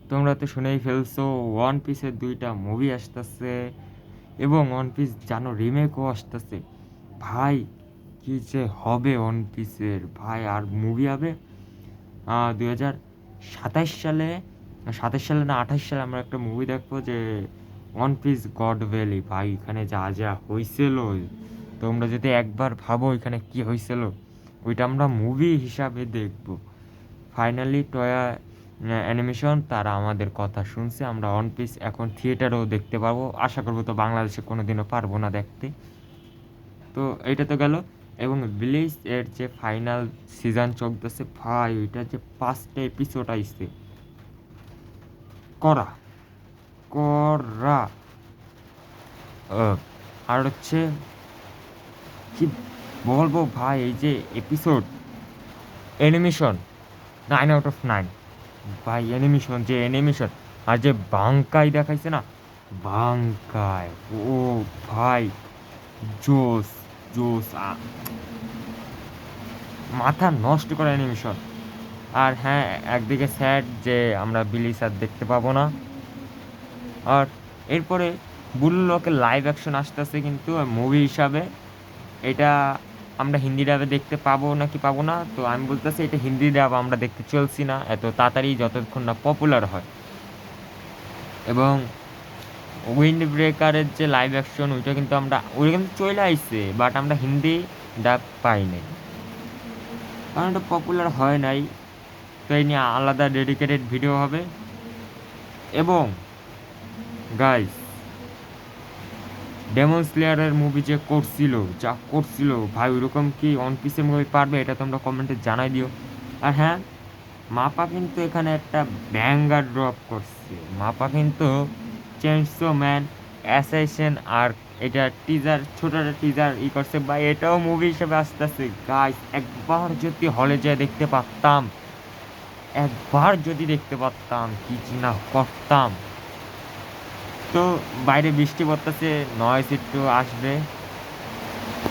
তোমরা তো শুনেই ফেলছো ওয়ান পিসের 2টা মুভি আসতেছে এবং ওয়ান পিস জানো রিমেকও আসতেছে। ভাই কি যে হবে ওয়ান পিসের, ভাই আর মুভি হবে 2027 সালে, 27 সালে না 28 সালে আমরা একটা মুভি দেখবো যে ওয়ান পিস গড ভ্যালি। ভাই এখানে যা যা হয়েছিল তোমরা যদি একবার ভাবো এখানে কি হয়েছিল, ওইটা আমরা মুভি হিসাবে দেখব। ফাইনালি টয়া অ্যানিমেশন তারা আমাদের কথা শুনছে, আমরা ওয়ান পিস এখন থিয়েটারেও দেখতে পারবো। আশা করবো তো বাংলাদেশে কোনো দিনও পারবো না দেখতে। তো এইটা তো গেল। এবং ব্লিচ এর যে ফাইনাল সিজন চলতেছে ভাই, ওইটা যে 5টা এপিসোড আইছে, করা করা আর হচ্ছে কি বলবো ভাই, এই যে এপিসোড অ্যানিমেশন 9/9 ভাই। অ্যানিমেশন যে অ্যানিমেশন আর যে বাঙ্কাই দেখাইছে না, বাঙ্কায় ও ভাই জোস জোস, মাথা নষ্ট করা অ্যানিমেশন। আর হ্যাঁ, একদিকে স্যাড যে আমরা বিলি স্যার দেখতে পাবো না। আর এরপরে বুলু লকের লাইভ অ্যাকশন আসতেছে কিন্তু মুভি হিসাবে। এটা আমরা হিন্দি ডাবে দেখতে পাবো নাকি পাবো না, তো আমি বলতেছি এটা হিন্দি ডাব আমরা দেখতে চলছি না এত তাড়াতাড়ি, যতক্ষণ না পপুলার হয়। এবং উইন্ড ব্রেকারের যে লাইভ অ্যাকশন ওইটা কিন্তু ওইটা কিন্তু চলে আইছে, বাট আমরা হিন্দি ডাব পাই নাই কারণ এটা পপুলার হয় নাই। তো এই নিয়ে আলাদা ডেডিকেটেড ভিডিও হবে। এবং গাইস, ডেমন স্লেয়ারের মুভি যে করছিল, যা করছিল ভাই, ওইরকম কি ওয়ান পিসের মুভি পারবে? এটা তোমরা কমেন্টে জানাই দিও। আর হ্যাঁ, মাপা কিন্তু এখানে একটা ব্যাঙ্গার ড্রপ করছে। মাপা কিন্তু চেইনসো ম্যান অ্যাসাসিন আর এটা টিজার, ছোট একটা টিজার করছে ভাই, এটাও মুভি হিসেবে আসতেছে। গাইস একবার যদি হলে যেয়ে দেখতে পারতাম, একবার যদি দেখতে পারতাম কি না করতাম। তো বাইরে বৃষ্টি পড়তেছে, নয়েজ একটু আসবে।